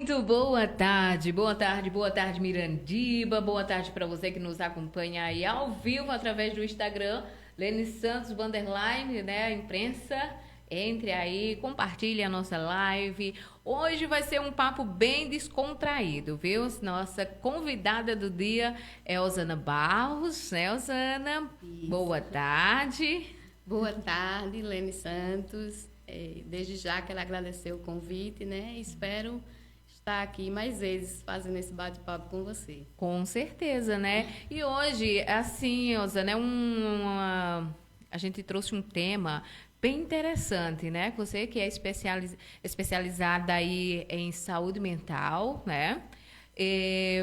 Muito boa tarde, boa tarde, boa tarde, Mirandiba, boa tarde para você que nos acompanha aí ao vivo através do Instagram, Lene Santos, _, né, imprensa, entre aí, compartilhe a nossa live. Hoje vai ser um papo bem descontraído, viu? Nossa convidada do dia é Osana Barros, né, Osana? Isso. Boa tarde. Boa tarde, Lene Santos. Desde já quero agradecer o convite, né? Espero estar aqui mais vezes fazendo esse bate-papo com você. Com certeza, né? E hoje, assim, Osana, a gente trouxe um tema bem interessante, né? Você que é especializada aí em saúde mental, né?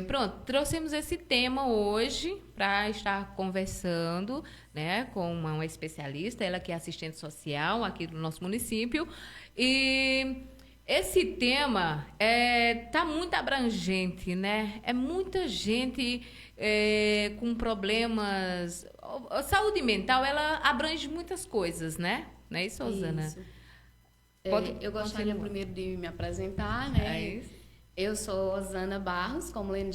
Pronto, trouxemos esse tema hoje para estar conversando, né, com uma especialista, ela que é assistente social aqui do nosso município. E esse tema tá muito abrangente, né? É muita gente com problemas. A saúde mental, ela abrange muitas coisas, né? Não é isso, Osana? Isso. Eu gostaria primeiro de me apresentar, né? É isso. Eu sou Osana Barros, como o Lene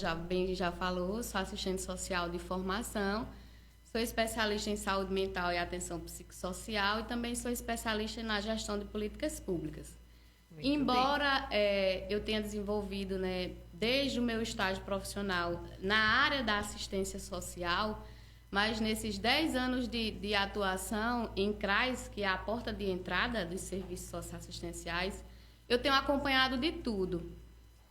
já falou, sou assistente social de formação, sou especialista em saúde mental e atenção psicossocial e também sou especialista na gestão de políticas públicas. Muito Embora eu tenha desenvolvido, né, desde o meu estágio profissional na área da assistência social, mas nesses 10 anos de atuação em CRAS, que é a porta de entrada dos serviços socioassistenciais, eu tenho acompanhado de tudo.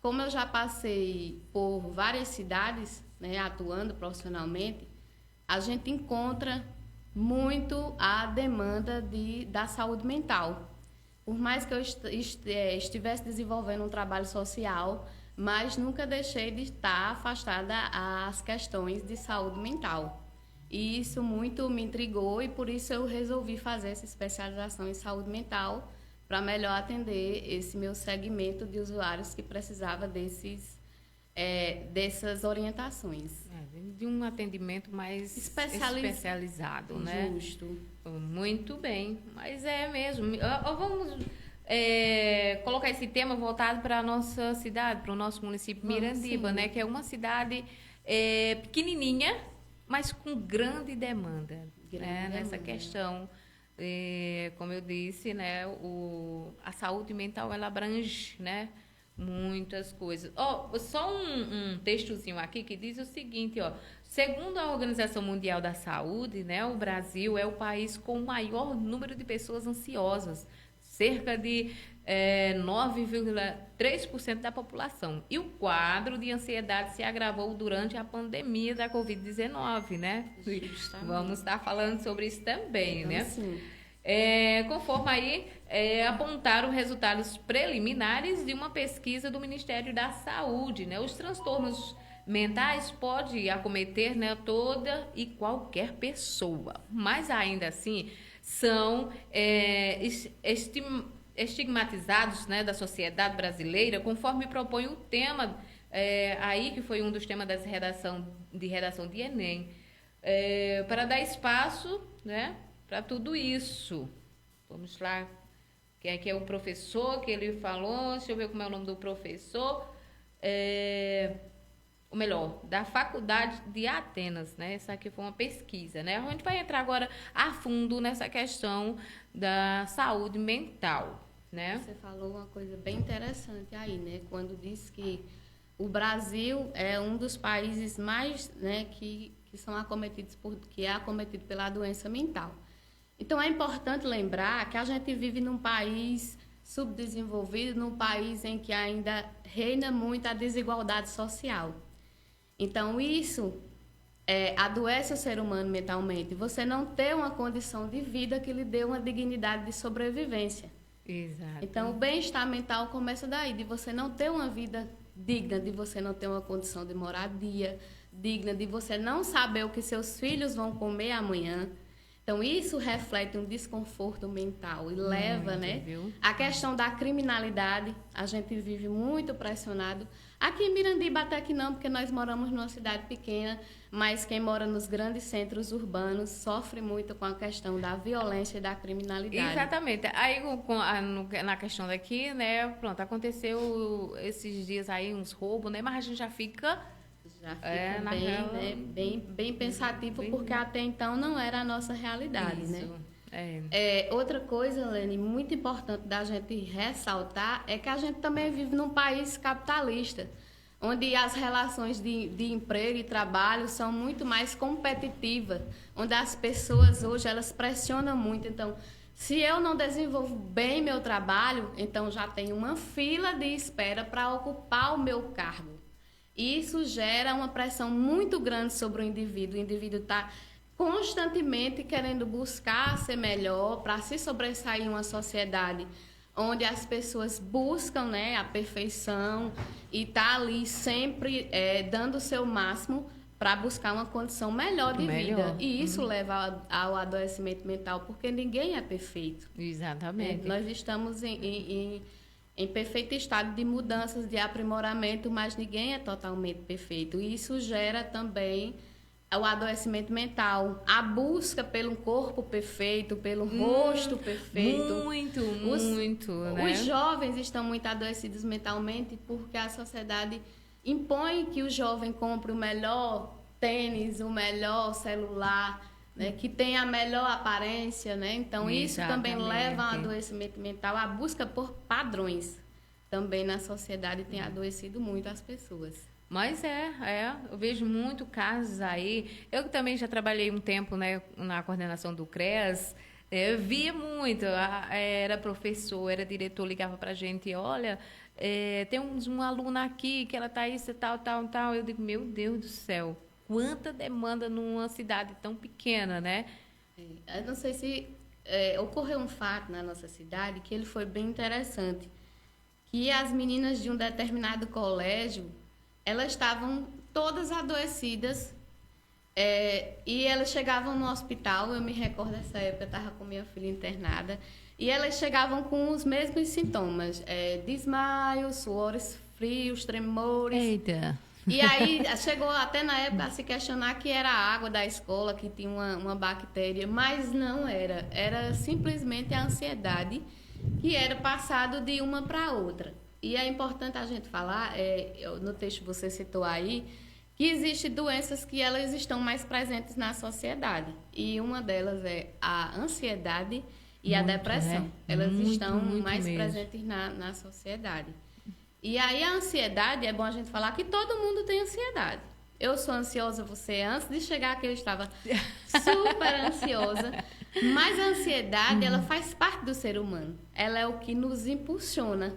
Como eu já passei por várias cidades, né, atuando profissionalmente, a gente encontra muito a demanda da saúde mental. Por mais que eu estivesse desenvolvendo um trabalho social, mas nunca deixei de estar afastada às questões de saúde mental. E isso muito me intrigou e por isso eu resolvi fazer essa especialização em saúde mental, para melhor atender esse meu segmento de usuários que precisava dessas orientações. De um atendimento mais especializado, né? Justo. Muito bem, mas é mesmo. Vamos colocar esse tema voltado para a nossa cidade, para o nosso município Mirandiba, né? Que é uma cidade pequenininha, mas com grande demanda, nessa questão. Como eu disse, né, a saúde mental ela abrange, né, muitas coisas. Só um textozinho aqui que diz o seguinte, segundo a Organização Mundial da Saúde, né, o Brasil é o país com o maior número de pessoas ansiosas, cerca de 9,3% da população. E o quadro de ansiedade se agravou durante a pandemia da Covid-19, né? Justamente. Vamos estar falando sobre isso também, né? Sim. Conforme aí apontaram resultados preliminares de uma pesquisa do Ministério da Saúde, né? Os transtornos mentais podem acometer, né, toda e qualquer pessoa, mas ainda assim são estigmatizados, né, da sociedade brasileira, conforme propõe o tema aí que foi um dos temas de redação de Enem, para dar espaço, né, para tudo isso. Vamos lá. Quem é o professor que ele falou? Deixa eu ver como é o nome do professor. Ou melhor, da Faculdade de Atenas, né? Essa aqui foi uma pesquisa, né? A gente vai entrar agora a fundo nessa questão da saúde mental, né? Você falou uma coisa bem interessante aí, né? Quando diz que o Brasil é um dos países mais, né, que são acometido pela doença mental. Então, é importante lembrar que a gente vive num país subdesenvolvido, num país em que ainda reina muito a desigualdade social. Então, isso adoece o ser humano mentalmente. Você não tem uma condição de vida que lhe dê uma dignidade de sobrevivência. Exato. Então, o bem-estar mental começa daí, de você não ter uma vida digna, de você não ter uma condição de moradia digna, de você não saber o que seus filhos vão comer amanhã. Então, isso reflete um desconforto mental e leva, Muito, né? viu? A questão da criminalidade, a gente vive muito pressionado. Aqui em Mirandiba até que não, porque nós moramos numa cidade pequena, mas quem mora nos grandes centros urbanos sofre muito com a questão da violência e da criminalidade. Exatamente. Aí, na questão daqui, né, pronto, aconteceu esses dias aí uns roubos, né, mas a gente já fica... Já fica bem pensativo, porque até então não era a nossa realidade, Isso, né? Outra coisa, Lene, muito importante da gente ressaltar é que a gente também vive num país capitalista, onde as relações de emprego e trabalho são muito mais competitivas, onde as pessoas hoje elas pressionam muito. Então, se eu não desenvolvo bem meu trabalho, então já tem uma fila de espera para ocupar o meu cargo. Isso gera uma pressão muito grande sobre o indivíduo. O indivíduo está constantemente querendo buscar ser melhor para se sobressair em uma sociedade onde as pessoas buscam, né, a perfeição e tá ali sempre dando o seu máximo para buscar uma condição melhor de vida. E isso leva ao adoecimento mental, porque ninguém é perfeito. Exatamente. Nós estamos em perfeito estado de mudanças, de aprimoramento, mas ninguém é totalmente perfeito. E isso gera também o adoecimento mental, a busca pelo corpo perfeito, pelo rosto perfeito. Muito, né? Os jovens estão muito adoecidos mentalmente porque a sociedade impõe que o jovem compre o melhor tênis, o melhor celular, né, que tenha a melhor aparência, né? Então, isso também leva ao adoecimento mental. A busca por padrões também na sociedade tem adoecido muito as pessoas. Mas eu vejo muito casos aí. Eu também já trabalhei um tempo, né, na coordenação do CREAS, eu via muito, era professor, era diretor, ligava pra gente, olha, tem uma aluna aqui que ela tá isso, tal. Eu digo, meu Deus do céu, quanta demanda numa cidade tão pequena, né? Eu não sei se ocorreu um fato na nossa cidade que ele foi bem interessante, que as meninas de um determinado colégio, elas estavam todas adoecidas e elas chegavam no hospital, eu me recordo dessa época, eu estava com minha filha internada, e elas chegavam com os mesmos sintomas, desmaios, suores frios, tremores. Eita! E aí chegou até na época a se questionar que era a água da escola, que tinha uma bactéria, mas não era. Era simplesmente a ansiedade que era passado de uma para outra. E é importante a gente falar, no texto você citou aí, que existem doenças que elas estão mais presentes na sociedade. E uma delas é a ansiedade e a depressão. Né? Elas estão muito mais mesmo. presentes na sociedade. E aí a ansiedade, é bom a gente falar que todo mundo tem ansiedade. Eu sou ansiosa, você, antes de chegar aqui eu estava super ansiosa. Mas a ansiedade, ela faz parte do ser humano. Ela é o que nos impulsiona.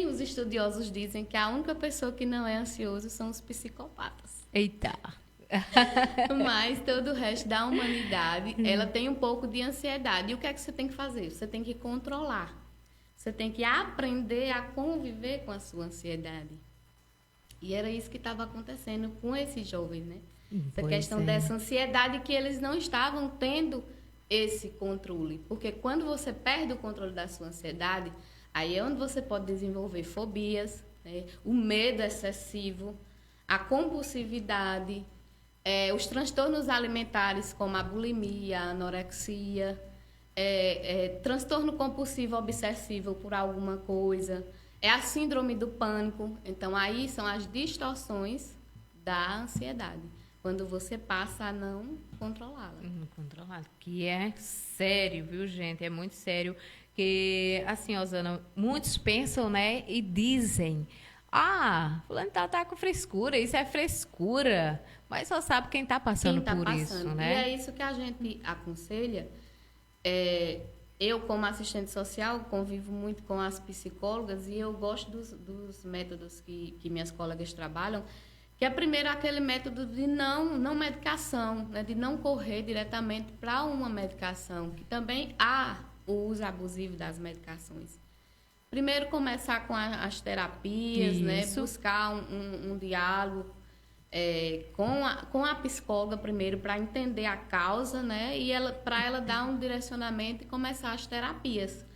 Os estudiosos dizem que a única pessoa que não é ansioso são os psicopatas. Eita! Mas todo o resto da humanidade, ela tem um pouco de ansiedade. E o que é que você tem que fazer? Você tem que controlar. Você tem que aprender a conviver com a sua ansiedade. E era isso que estava acontecendo com esses jovens, né? Essa questão dessa ansiedade que eles não estavam tendo esse controle. Porque quando você perde o controle da sua ansiedade, aí é onde você pode desenvolver fobias, né? O medo excessivo, a compulsividade, os transtornos alimentares como a bulimia, a anorexia, transtorno compulsivo obsessivo por alguma coisa, a síndrome do pânico. Então, aí são as distorções da ansiedade, quando você passa a não controlá-la. Controlado, que é sério, viu, gente? É muito sério. Que, assim, Osana, muitos pensam, né, e dizem, fulano tá com frescura, isso é frescura. Mas só sabe quem tá passando por isso, né? E é isso que a gente aconselha. Eu, como assistente social, convivo muito com as psicólogas e eu gosto dos métodos que minhas colegas trabalham, que é primeiro aquele método de não medicação, né, de não correr diretamente para uma medicação, que também há o uso abusivo das medicações. Primeiro começar com as terapias, né, buscar um diálogo, com a psicóloga primeiro para entender a causa, né? E para ela dar um direcionamento e começar as terapias.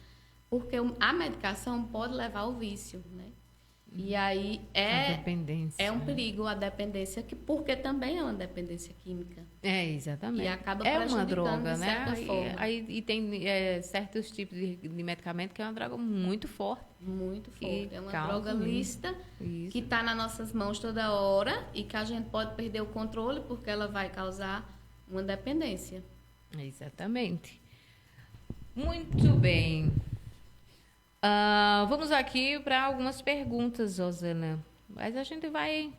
Porque a medicação pode levar ao vício, né? E aí é um perigo a dependência, porque também é uma dependência química. Exatamente. E acaba é uma prejudicando droga, de né? certa forma. E tem certos tipos de medicamento que é uma droga muito forte. Muito forte. É uma causa droga lícita que está nas nossas mãos toda hora e que a gente pode perder o controle porque ela vai causar uma dependência. Exatamente. Muito bem. Vamos aqui para algumas perguntas, Rosana. Mas a gente vai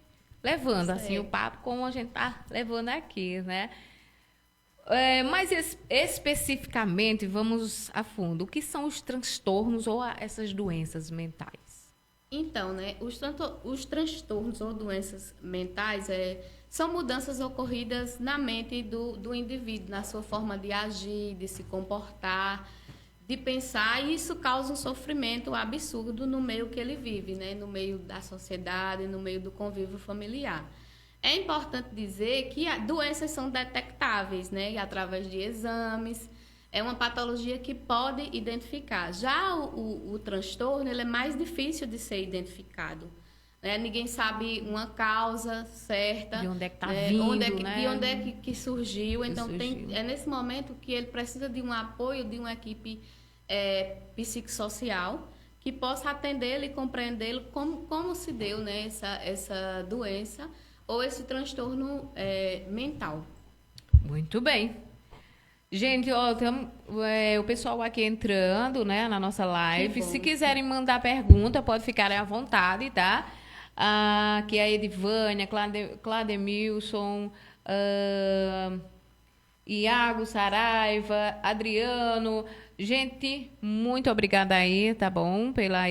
levando assim o papo como a gente está levando aqui, né? Mais especificamente, vamos a fundo. O que são os transtornos ou essas doenças mentais? Então, né, os transtornos ou doenças mentais são mudanças ocorridas na mente do indivíduo, na sua forma de agir, de se comportar, de pensar, e isso causa um sofrimento absurdo no meio que ele vive, né? No meio da sociedade, no meio do convívio familiar. É importante dizer que doenças são detectáveis, né? Através de exames. É uma patologia que pode identificar. Já o transtorno, ele é mais difícil de ser identificado. Né? Ninguém sabe uma causa certa. De onde é que está vindo, né? De onde é que surgiu. Então, é nesse momento que ele precisa de um apoio de uma equipe psicossocial que possa atendê-lo e compreendê-lo como se deu, né, essa doença ou esse transtorno mental. Muito bem. Gente, ó, o pessoal aqui entrando, né, na nossa live. Se quiserem mandar pergunta, pode ficar à vontade, tá? Aqui a Edivânia, Clademilson, Iago, Saraiva, Adriano. Gente, muito obrigada aí, tá bom? Pela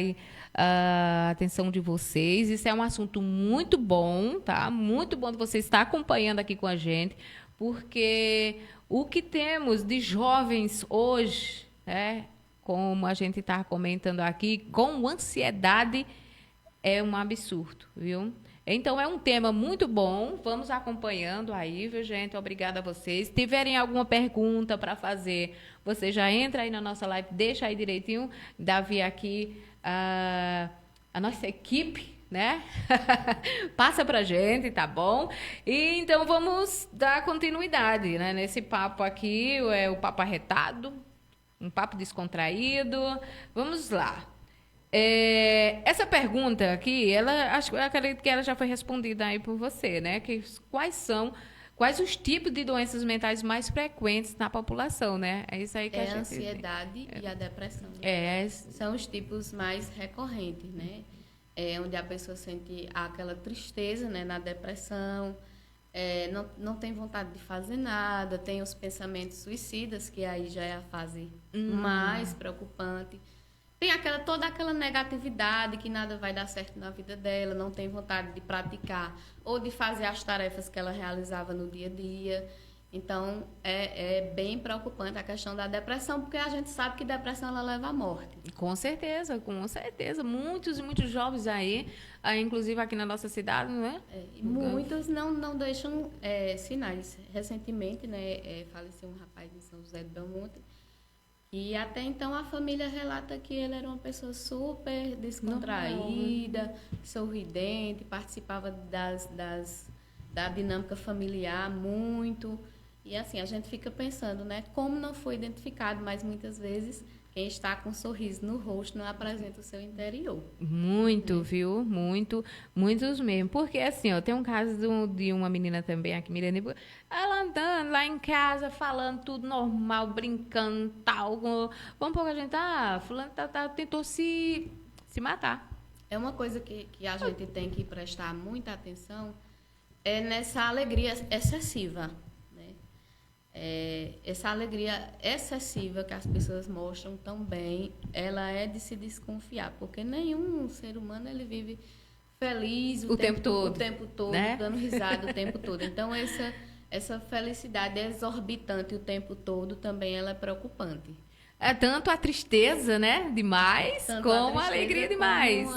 atenção de vocês. Isso é um assunto muito bom, tá? Muito bom de você estar acompanhando aqui com a gente, porque o que temos de jovens hoje, como a gente está comentando aqui, com ansiedade, é um absurdo, viu? Então, é um tema muito bom. Vamos acompanhando aí, viu, gente? Obrigada a vocês. Se tiverem alguma pergunta para fazer, você já entra aí na nossa live, deixa aí direitinho. Davi aqui, a nossa equipe, né? Passa pra gente, tá bom? E então, vamos dar continuidade, né? Nesse papo aqui, o papo arretado, um papo descontraído. Vamos lá. Essa pergunta aqui, eu acredito que ela já foi respondida aí por você, né? Quais os tipos de doenças mentais mais frequentes na população, né? É isso aí que a gente... A ansiedade e a depressão. Né? São os tipos mais recorrentes, né? Onde a pessoa sente aquela tristeza, né? Na depressão, não tem vontade de fazer nada, tem os pensamentos suicidas, que aí já é a fase mais preocupante. Tem toda aquela negatividade que nada vai dar certo na vida dela, não tem vontade de praticar ou de fazer as tarefas que ela realizava no dia a dia. Então, é bem preocupante a questão da depressão, porque a gente sabe que depressão ela leva à morte. Com certeza, com certeza. Muitos e muitos jovens aí, inclusive aqui na nossa cidade, não é? Muitos não deixam sinais. Recentemente, né, faleceu um rapaz em São José do Belmonte, e até então a família relata que ele era uma pessoa super descontraída, sorridente, participava da dinâmica familiar muito. E assim, a gente fica pensando, né, como não foi identificado, mas muitas vezes quem está com um sorriso no rosto não apresenta o seu interior. Muito, viu? Muitos mesmo. Porque, assim, tem um caso de uma menina também aqui, Miranda, ela andando lá em casa, falando tudo normal, brincando, tal. Vamos pouco a gente, fulano tentou se matar. É uma coisa que a gente tem que prestar muita atenção, nessa alegria excessiva. Essa alegria excessiva que as pessoas mostram também, ela é de se desconfiar, porque nenhum ser humano ele vive feliz o tempo todo, né? Dando risada o tempo todo. Então, essa felicidade exorbitante o tempo todo também ela é preocupante. É tanto a tristeza, né, demais, como a alegria demais.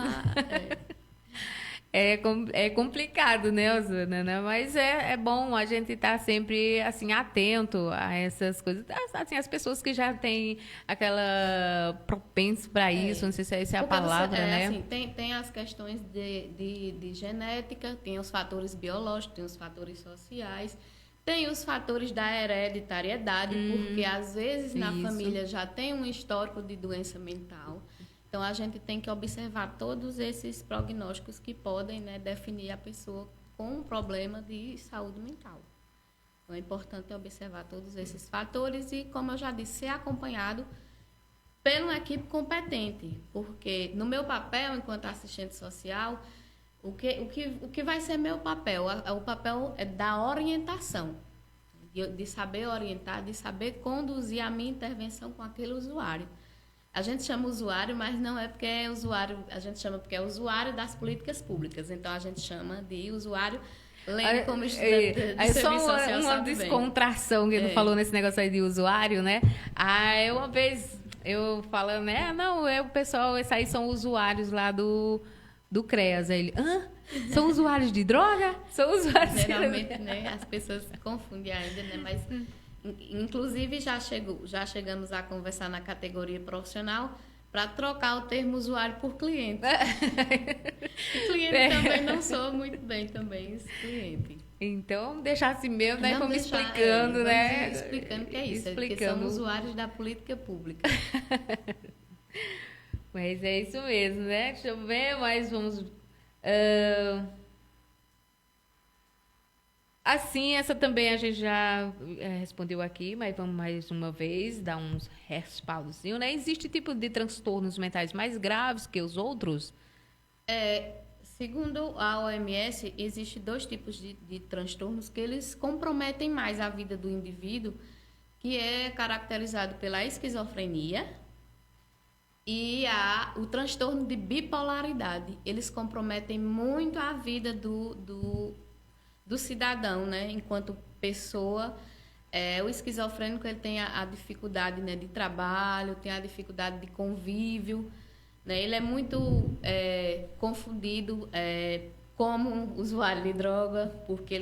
É complicado, né, Osana? Né? Mas é bom a gente estar sempre, assim, atento a essas coisas. Assim, as pessoas que já têm aquela propenso para isso, não sei se essa é a Porque palavra, né? assim, tem as questões de genética, tem os fatores biológicos, tem os fatores sociais, tem os fatores da hereditariedade, porque às vezes na isso. família já tem um histórico de doença mental. Então, a gente tem que observar todos esses prognósticos que podem, né, definir a pessoa com um problema de saúde mental. Então, é importante observar todos esses fatores e, como eu já disse, ser acompanhado por uma equipe competente. Porque, no meu papel, enquanto assistente social, o que vai ser meu papel? O papel é da orientação, de saber orientar, de saber conduzir a minha intervenção com aquele usuário. A gente chama usuário, mas não é porque é usuário, a gente chama porque é usuário das políticas públicas. Então, a gente chama de usuário, lendo como estudante de serviço social. Uma descontração que ele falou nesse negócio aí de usuário, né? Uma vez eu falando, né? Não, o pessoal, esses aí são usuários lá do CREAS. Aí ele, são usuários de droga? São usuários Geralmente, né? As pessoas confundem ainda, né? Mas... Inclusive, já chegamos a conversar na categoria profissional para trocar o termo usuário por cliente. Cliente também não sou muito bem também esse cliente. Então, deixar assim mesmo, né? Vamos explicando, né? Explicando o que é isso, que são usuários da política pública. Mas é isso mesmo, né? Deixa eu ver, mas vamos... Assim, essa também a gente já respondeu aqui, mas vamos mais uma vez dar uns respaldozinhos, né? Existe tipo de transtornos mentais mais graves que os outros? Segundo a OMS, existem dois tipos de transtornos que eles comprometem mais a vida do indivíduo, que é caracterizado pela esquizofrenia e o transtorno de bipolaridade. Eles comprometem muito a vida do cidadão, né? Enquanto pessoa, o esquizofrênico ele tem a dificuldade, né, de trabalho, tem a dificuldade de convívio, né? Ele é muito confundido como usuário de droga, porque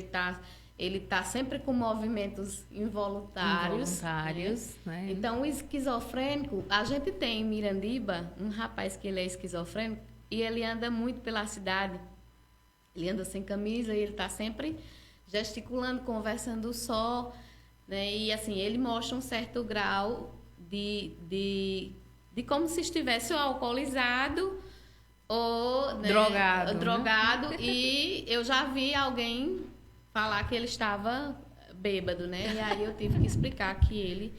ele tá sempre com movimentos involuntários. Né? Então, o esquizofrênico, a gente tem em Mirandiba um rapaz que ele é esquizofrênico e ele anda muito pela cidade. Ele anda sem camisa e ele está sempre gesticulando, conversando só, né? E assim, ele mostra um certo grau de como se estivesse alcoolizado ou, né, drogado. Né? E eu já vi alguém falar que ele estava bêbado, né? E aí eu tive que explicar que ele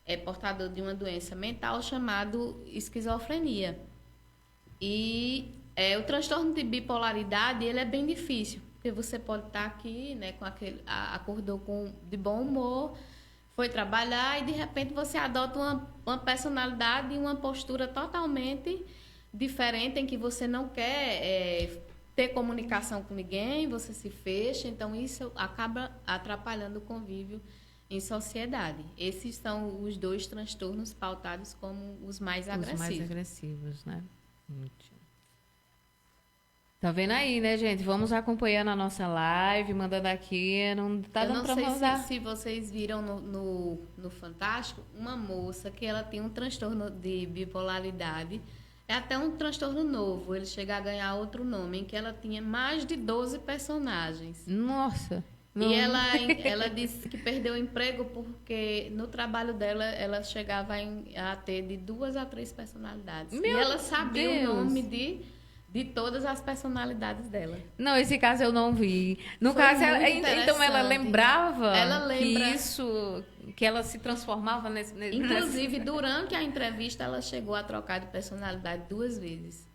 é portador de uma doença mental chamada esquizofrenia. E o transtorno de bipolaridade, ele é bem difícil, porque você pode estar aqui, né, acordou de bom humor, foi trabalhar e de repente você adota uma personalidade e uma postura totalmente diferente, em que você não quer ter comunicação com ninguém, você se fecha, então isso acaba atrapalhando o convívio em sociedade. Esses são os dois transtornos pautados como os mais agressivos. Os mais agressivos, né? Tá vendo aí, né, gente? Vamos acompanhando a nossa live, mandando aqui. Não tá dando pra mandar. Eu não sei se vocês viram no Fantástico, uma moça que ela tem um transtorno de bipolaridade. É até um transtorno novo. Ele chega a ganhar outro nome, em que ela tinha mais de 12 personagens. Nossa! Não. E ela disse que perdeu o emprego porque no trabalho dela ela chegava a ter de 2 a 3 personalidades. E ela sabia o nome de todas as personalidades dela. Não, esse caso eu não vi. No caso, então ela lembrava que ela se transformava nesse... Inclusive, durante a entrevista, ela chegou a trocar de personalidade 2 vezes.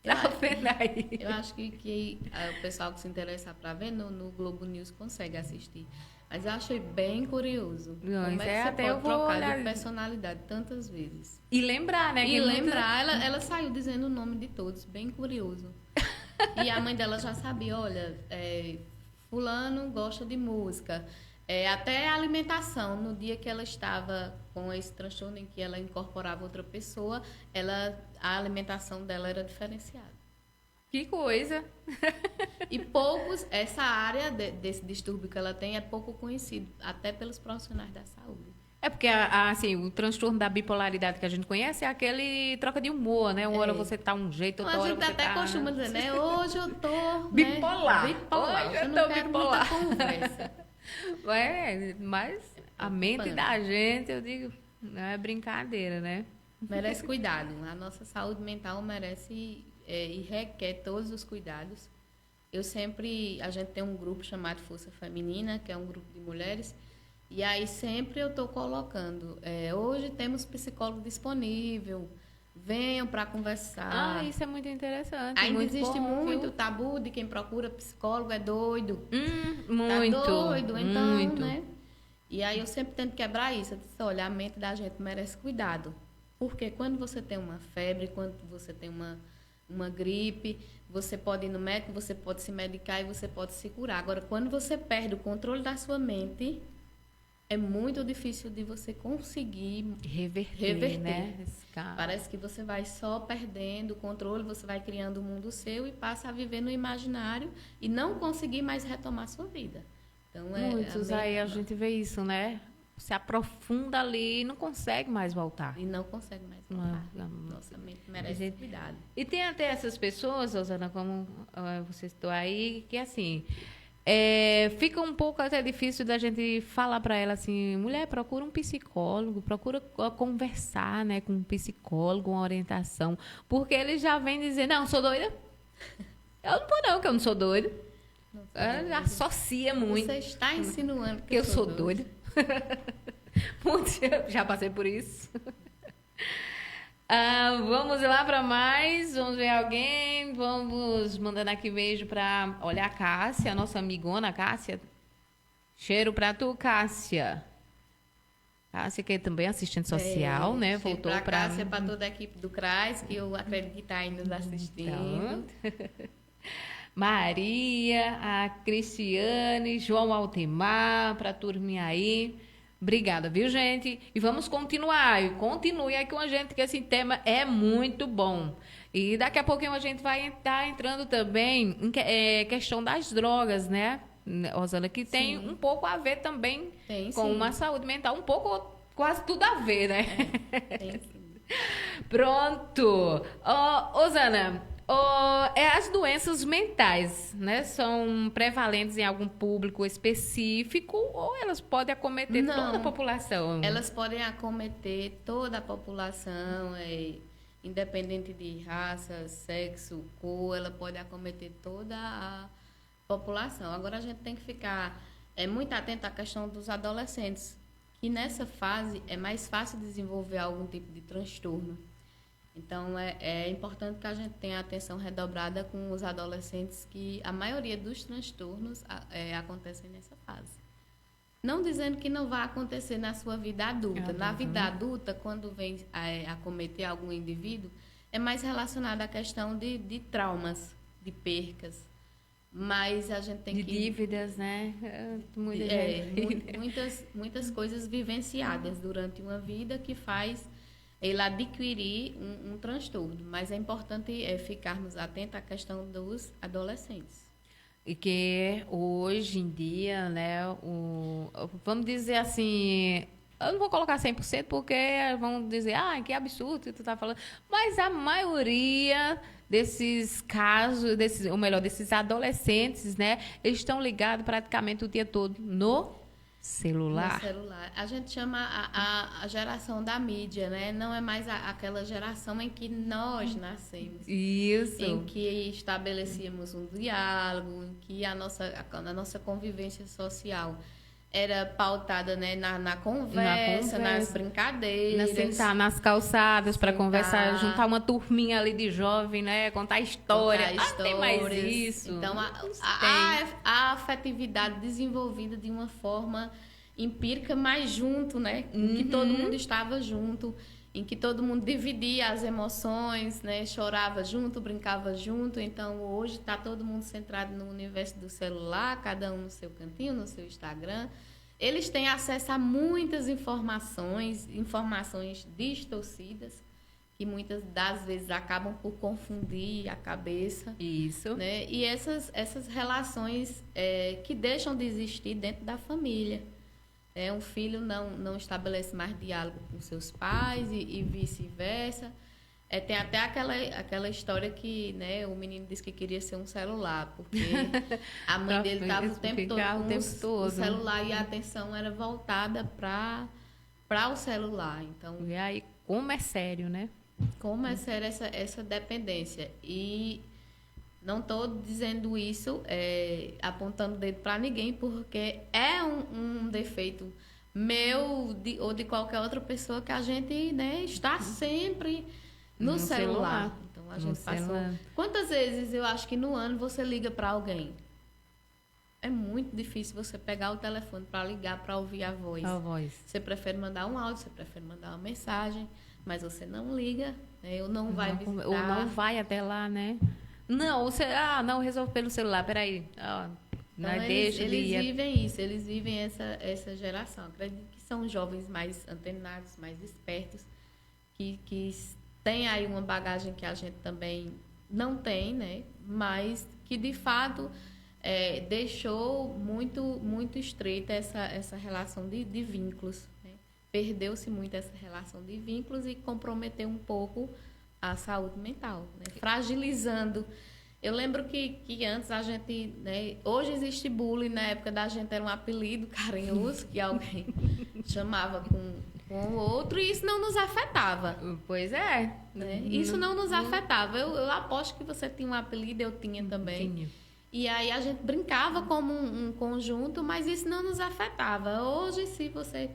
Eu acho que o pessoal que se interessar para ver no Globo News consegue assistir. Mas eu achei bem curioso. Não, como é que até você eu pode vou trocar olhar de personalidade tantas vezes? E lembrar, né? E lembrar, ela saiu dizendo o nome de todos, bem curioso. E a mãe dela já sabia, olha, fulano gosta de música. Até a alimentação, no dia que ela estava com esse transtorno em que ela incorporava outra pessoa, a alimentação dela era diferenciada. Que coisa. E poucos, essa área desse distúrbio que ela tem é pouco conhecido, até pelos profissionais da saúde. É porque, assim, o transtorno da bipolaridade que a gente conhece é aquele troca de humor, né? Uma hora você tá um jeito, outra A hora gente você até tá... costuma dizer, né? Hoje eu tô... Bipolar. Né? Bipolar. Hoje Eu eu não tô quero bipolar. muita conversa. Mas a mente da gente, eu digo, não é brincadeira, né? Merece cuidado. A nossa saúde mental merece e requer todos os cuidados. A gente tem um grupo chamado Força Feminina, que é um grupo de mulheres, e aí sempre eu estou colocando, hoje temos psicólogo disponível, venham para conversar. Isso é muito interessante. Ainda muito existe bom, muito viu? tabu de quem procura psicólogo é doido. Muito. Tá doido, então, muito. né? E aí eu sempre tento quebrar isso. Eu disse, olha, a mente da gente merece cuidado. Porque quando você tem uma febre, quando você tem uma gripe, você pode ir no médico, você pode se medicar e você pode se curar. Agora, quando você perde o controle da sua mente, é muito difícil de você conseguir reverter. Né? Parece que você vai só perdendo o controle, você vai criando um mundo seu e passa a viver no imaginário e não conseguir mais retomar a sua vida. Então, Muitos aí a gente vê isso, né? Se aprofunda ali e não consegue mais voltar. E não consegue mais voltar. Nossa mente merece cuidado. E tem até essas pessoas, Rosana, como você citou aí, que assim, fica um pouco até difícil da gente falar para ela assim, mulher, procura um psicólogo, procura conversar, né, com um psicólogo, uma orientação, porque ele já vem dizer, não, sou doida. Eu não vou não, que eu não sou doida. Associa muito. Você está insinuando que eu sou doida. Já passei por isso. Vamos lá para mais. Vamos ver alguém. Vamos mandando aqui beijo para... Olha a Cássia, a nossa amigona Cássia. Cheiro para tu, Cássia. Cássia, que é também assistente social, né? Voltou para... Cássia, para toda a equipe do CRAS, que eu acredito que está aí nos assistindo. Então... Maria, a Cristiane, João Altemar, para a turminha aí. Obrigada, viu, gente? E vamos continuar. E continue aí com a gente, que esse tema é muito bom. E daqui a pouquinho a gente vai estar entrando também em questão das drogas, né, Rosana? Que tem um pouco a ver também com uma saúde mental. Um pouco, quase tudo a ver, né? Tem sim. Pronto. Rosana... as doenças mentais, né? São prevalentes em algum público específico ou elas podem acometer toda a população? Elas podem acometer toda a população, independente de raça, sexo, cor, ela pode acometer toda a população. Agora a gente tem que ficar muito atento à questão dos adolescentes, que nessa fase é mais fácil desenvolver algum tipo de transtorno. Então, é importante que a gente tenha atenção redobrada com os adolescentes, que a maioria dos transtornos acontecem nessa fase. Não dizendo que não vai acontecer na sua vida adulta. Na vida adulta, quando vem a acometer algum indivíduo, é mais relacionado à questão de traumas, de percas. Mas a gente tem de dívidas, né? Muitas coisas vivenciadas durante uma vida que faz ele adquirir um transtorno. Mas é importante ficarmos atentos à questão dos adolescentes. E que hoje em dia, né, vamos dizer assim, eu não vou colocar 100% porque vão dizer, que absurdo que tu tá falando, mas a maioria desses casos, desses adolescentes, né, eles estão ligados praticamente o dia todo no celular. No celular. A gente chama a geração da mídia, né? Não é mais aquela geração em que nós nascemos. Isso. Em que estabelecíamos um diálogo, em que a nossa convivência social era pautada, né, na conversa, nas brincadeiras. Sentar nas calçadas para conversar, juntar uma turminha ali de jovem, né? Contar história. Não tem mais isso. Então, a afetividade desenvolvida de uma forma empírica, mas junto, né? Em que todo mundo estava junto, em que todo mundo dividia as emoções, né? Chorava junto, brincava junto. Então, hoje está todo mundo centrado no universo do celular, cada um no seu cantinho, no seu Instagram. Eles têm acesso a muitas informações distorcidas, que muitas das vezes acabam por confundir a cabeça. Isso. Né? E essas relações que deixam de existir dentro da família. Um filho não estabelece mais diálogo com seus pais e vice-versa. Tem até aquela história que, né, o menino disse que queria ser um celular, porque a mãe dele estava o tempo todo com o celular e a atenção era voltada para o celular. Então, e aí, como é sério, né? Como é séria essa dependência. E não estou dizendo isso apontando o dedo para ninguém, porque é um defeito meu ou de qualquer outra pessoa que a gente, né, está sempre no celular. Então, a gente passou... Quantas vezes eu acho que no ano você liga para alguém? É muito difícil você pegar o telefone para ligar, para ouvir a voz. Você prefere mandar um áudio, você prefere mandar uma mensagem, mas você não liga, né? Ou não vai visitar. Ou não vai até lá, né? Não, você... não, resolve pelo celular, peraí. Então, eles vivem isso, eles vivem essa geração. Acredito que são jovens mais antenados, mais espertos, que têm aí uma bagagem que a gente também não tem, né? Mas que, de fato... deixou muito estreita essa relação de vínculos, né? Perdeu-se muito essa relação de vínculos e comprometeu um pouco a saúde mental, né? Fragilizando. Eu lembro que antes a gente, né, hoje existe bullying, na época da gente era um apelido carinhoso que alguém chamava com o outro e isso não nos afetava. Pois é. Né? Isso não nos afetava. Eu aposto que você tinha um apelido, eu tinha também. Tinha. E aí a gente brincava como um conjunto, mas isso não nos afetava. Hoje, se você,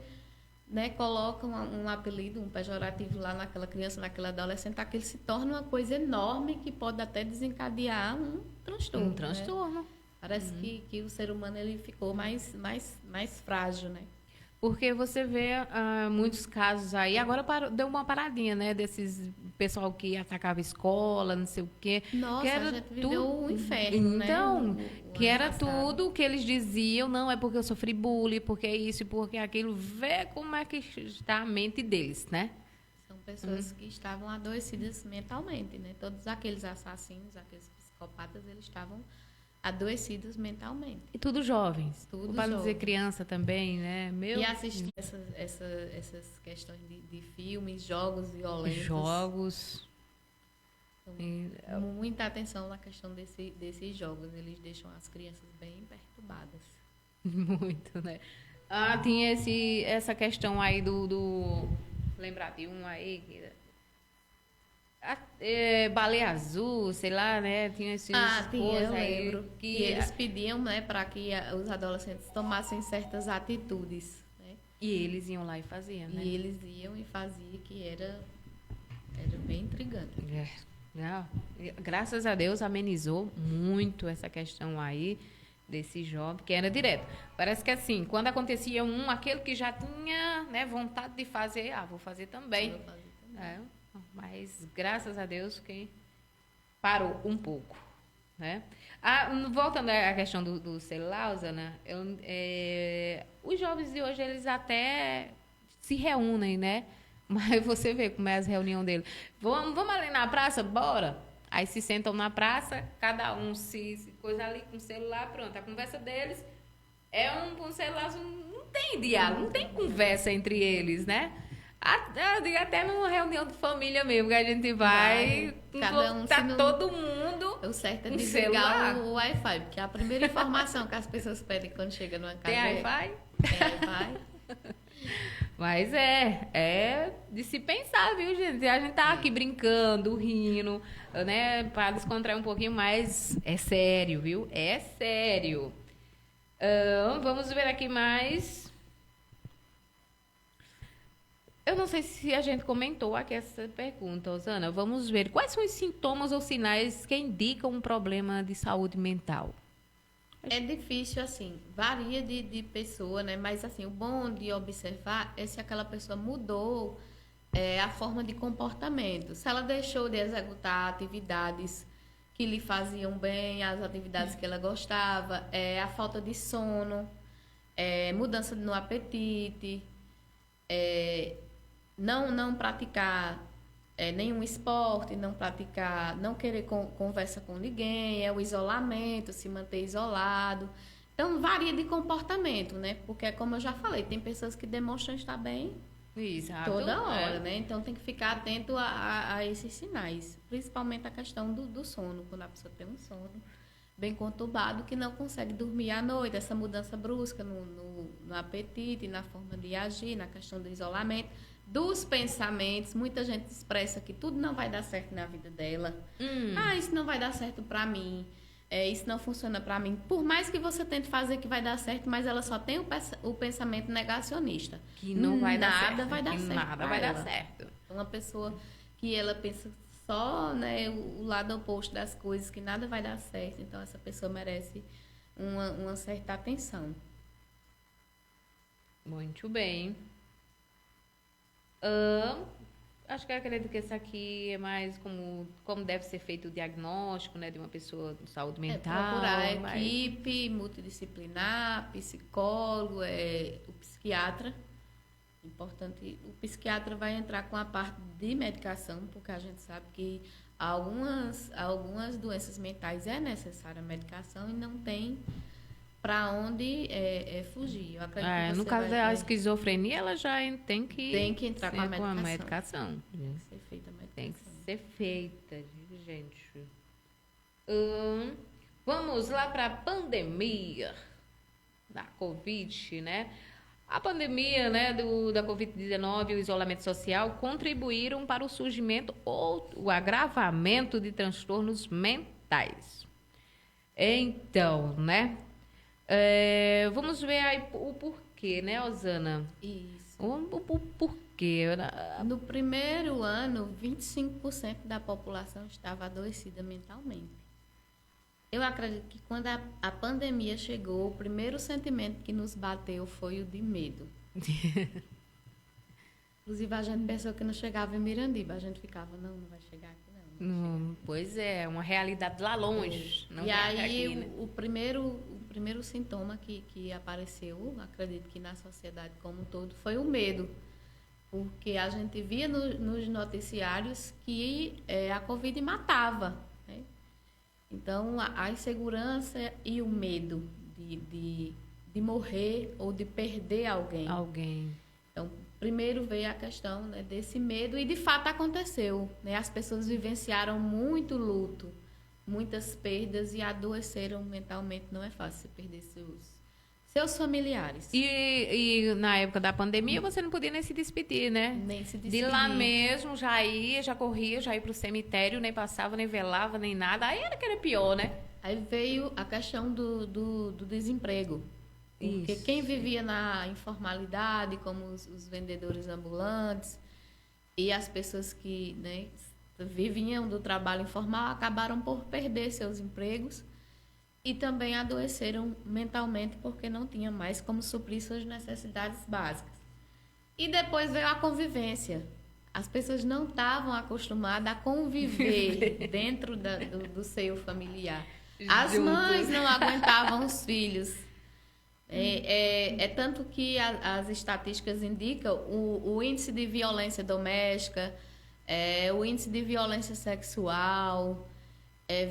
né, coloca um apelido, um pejorativo lá naquela criança, naquele adolescente, aquilo se torna uma coisa enorme que pode até desencadear um transtorno. Um transtorno. Né? Parece que o ser humano ele ficou mais frágil, né? Porque você vê muitos casos aí, agora deu uma paradinha, né? Desses pessoal que atacava escola, não sei o quê. Nossa, que era a gente viveu um inferno, então, né? Que era tudo que eles diziam, não é porque eu sofri bullying, porque é isso, porque é aquilo. Vê como é que está a mente deles, né? São pessoas que estavam adoecidas mentalmente, né? Todos aqueles assassinos, aqueles psicopatas, eles estavam adoecidos mentalmente. E tudo jovens. Tudo para não jovem. dizer criança também, né? E assistir essas questões de filmes, jogos violentos. Jogos. Então, muita atenção na questão desses jogos. Eles deixam as crianças bem perturbadas. Muito, né? Tinha essa questão aí do... Lembrar de um aí... Baleia Azul, sei lá, né? Tinha esses eu lembro. Que eles pediam, né, para que os adolescentes tomassem certas atitudes. Né? E eles iam lá e faziam, né? E eles iam e faziam, que era bem intrigante. Graças a Deus amenizou muito essa questão aí desse jovem, que era direto. Parece que assim, quando acontecia aquele que já tinha, né, vontade de fazer, vou fazer também. Vou fazer também. Mas, graças a Deus, que parou um pouco, né? Voltando à questão do celular, Osana, os jovens de hoje, eles até se reúnem, né? Mas você vê como é as reuniões deles. Vamos ali na praça? Bora! Aí se sentam na praça, cada um se coisa ali com o celular, pronto. A conversa deles é um celular, não tem diálogo, não tem conversa entre eles, né? Até numa reunião de família mesmo, que a gente vai, cada um todo mundo. O certo é desligar o Wi-Fi, porque a primeira informação que as pessoas pedem quando chega numa casa tem Wi-Fi? Tem Wi-Fi. Mas é de se pensar, viu, gente? A gente tá aqui brincando, rindo, né? Para descontrair um pouquinho, mas é sério, viu? É sério. Vamos ver aqui mais. Eu não sei se a gente comentou aqui essa pergunta, Osana. Vamos ver. Quais são os sintomas ou sinais que indicam um problema de saúde mental? É difícil, assim. Varia de pessoa, né? Mas, assim, o bom de observar é se aquela pessoa mudou a forma de comportamento. Se ela deixou de executar atividades que lhe faziam bem, as atividades que ela gostava, a falta de sono, mudança no apetite, não praticar nenhum esporte, não praticar, não querer conversa com ninguém, é o isolamento, se manter isolado. Então, varia de comportamento, né? Porque, como eu já falei, tem pessoas que demonstram estar bem Exato, toda hora, né? Então, tem que ficar atento a esses sinais. Principalmente a questão do sono, quando a pessoa tem um sono bem conturbado, que não consegue dormir à noite, essa mudança brusca no apetite, na forma de agir, na questão do isolamento, dos pensamentos. Muita gente expressa que tudo não vai dar certo na vida dela. Isso não vai dar certo para mim. Isso não funciona para mim. Por mais que você tente fazer que vai dar certo, mas ela só tem o pensamento negacionista. Que não vai dar certo. Nada vai dar certo. Nada vai dar certo. Uma pessoa que ela pensa só, né, o lado oposto das coisas, que nada vai dar certo. Então, essa pessoa merece uma certa atenção. Muito bem. Acho que eu acredito que esse aqui é mais como deve ser feito o diagnóstico, né, de uma pessoa de saúde mental. Procurar a equipe multidisciplinar, psicólogo, o psiquiatra. Importante, o psiquiatra vai entrar com a parte de medicação, porque a gente sabe que algumas doenças mentais é necessária a medicação e não tem para onde fugir. Eu acredito que no caso da esquizofrenia, ela já tem que entrar com a medicação. Tem que ser feita a medicação. Tem que ser feita, gente. Vamos lá para a pandemia da Covid, né? A pandemia, né, da Covid-19 e o isolamento social contribuíram para o surgimento ou o agravamento de transtornos mentais. Então, né, vamos ver aí o porquê, né, Osana? Isso. O porquê. No primeiro ano, 25% da população estava adoecida mentalmente. Eu acredito que quando a pandemia chegou, o primeiro sentimento que nos bateu foi o de medo. Inclusive, a gente pensou que não chegava em Mirandiba. A gente ficava, não vai chegar aqui, não. Pois é, uma realidade lá longe. Não e aí, aqui, né? o primeiro sintoma que apareceu, acredito que na sociedade como um todo, foi o medo. Porque a gente via nos noticiários que a Covid matava, né? Então, a insegurança e o medo de morrer ou de perder alguém. Então, primeiro veio a questão, né, desse medo e, de fato, aconteceu, né? As pessoas vivenciaram muito luto, muitas perdas e adoeceram mentalmente. Não é fácil você perder seus familiares. E na época da pandemia, você não podia nem se despedir, né? Nem se despedir. De lá mesmo, já corria para o cemitério, nem passava, nem velava, nem nada. Aí era que era pior, né? Aí veio a questão do desemprego. Porque Isso. Quem vivia na informalidade, como os vendedores ambulantes e as pessoas que, né, viviam do trabalho informal, acabaram por perder seus empregos. E também adoeceram mentalmente porque não tinham mais como suprir suas necessidades básicas. E depois veio a convivência. As pessoas não estavam acostumadas a conviver dentro do seio familiar. As mães não aguentavam os filhos. Tanto que as estatísticas indicam o índice de violência doméstica, o índice de violência sexual,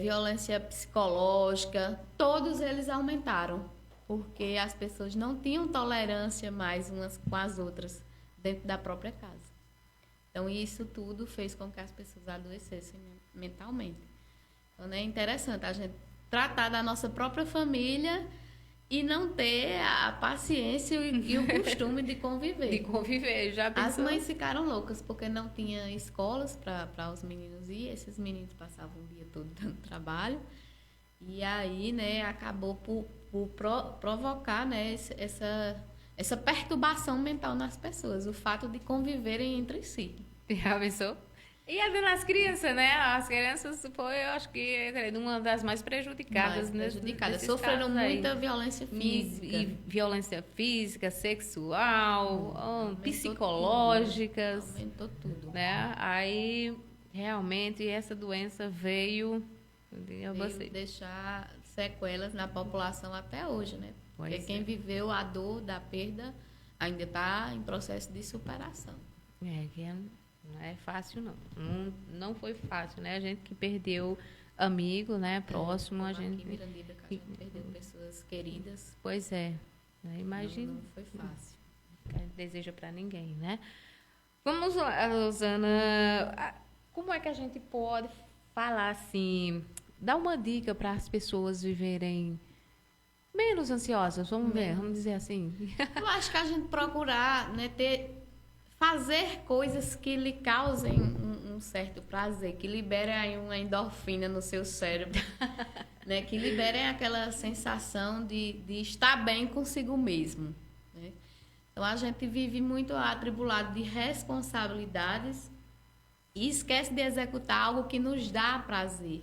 violência psicológica, todos eles aumentaram, porque as pessoas não tinham tolerância mais umas com as outras dentro da própria casa. Então, isso tudo fez com que as pessoas adoecessem mentalmente. Então, é interessante a gente tratar da nossa própria família e não ter a paciência e o costume de conviver. De conviver, já pensou? As mães ficaram loucas porque não tinha escolas para os meninos ir. Esses meninos passavam o dia todo dando trabalho. E aí, né, acabou por provocar, né, essa perturbação mental nas pessoas. O fato de conviverem entre si. Já pensou? E as crianças, né? As crianças foi, eu acho que, uma das mais prejudicadas. Sofreram muita violência física. E violência física, sexual, psicológicas. Aumentou tudo. Né? Aí, realmente, essa doença veio deixar sequelas na população até hoje, né? Porque Pois quem viveu a dor da perda ainda está em processo de superação. Não é fácil, não. Não foi fácil, né? A gente que perdeu amigo, né? Próximo, a gente... Aqui em Mirandiba, que a gente perdeu pessoas queridas. Pois é. Né? Imagina. Não foi fácil. Que a gente deseja para ninguém, né? Vamos lá, Rosana. Como é que a gente pode falar assim, dar uma dica para as pessoas viverem menos ansiosas? Vamos dizer assim. Eu acho que a gente procurar, né, fazer coisas que lhe causem um certo prazer, que liberem aí uma endorfina no seu cérebro, né, que liberem aquela sensação de estar bem consigo mesmo. Né? Então, a gente vive muito atribulado de responsabilidades e esquece de executar algo que nos dá prazer.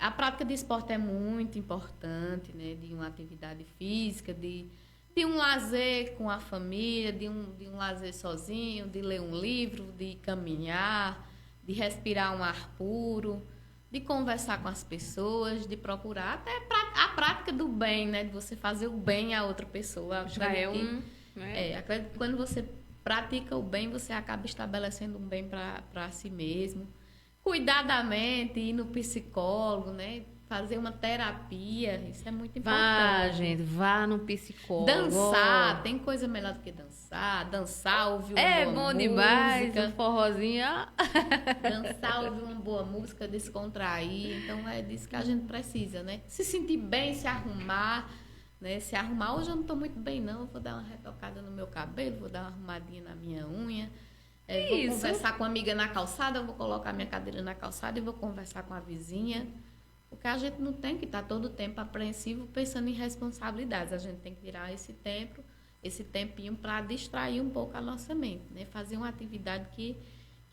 A prática de esporte é muito importante, né? De uma atividade física, de um lazer com a família, de um lazer sozinho, de ler um livro, de caminhar, de respirar um ar puro, de conversar com as pessoas, de procurar até a prática do bem, né? De você fazer o bem a outra pessoa. Já é um... acredito que quando você pratica o bem, você acaba estabelecendo um bem para si mesmo. Cuidar da mente, ir no psicólogo, né? Fazer uma terapia, isso é muito importante. Vá no psicólogo. Dançar, tem coisa melhor do que dançar. Dançar, ouvir uma boa música. É bom demais, um forrozinho. Dançar, ouvir uma boa música, descontrair. Então, é disso que a gente precisa, né? Se sentir bem, se arrumar, né? Se arrumar, hoje eu não estou muito bem, não. Eu vou dar uma retocada no meu cabelo, vou dar uma arrumadinha na minha unha. Vou conversar com uma amiga na calçada, eu vou colocar minha cadeira na calçada e vou conversar com a vizinha. Porque a gente não tem que estar todo o tempo apreensivo pensando em responsabilidades. A gente tem que tirar esse tempinho para distrair um pouco a nossa mente, né? Fazer uma atividade que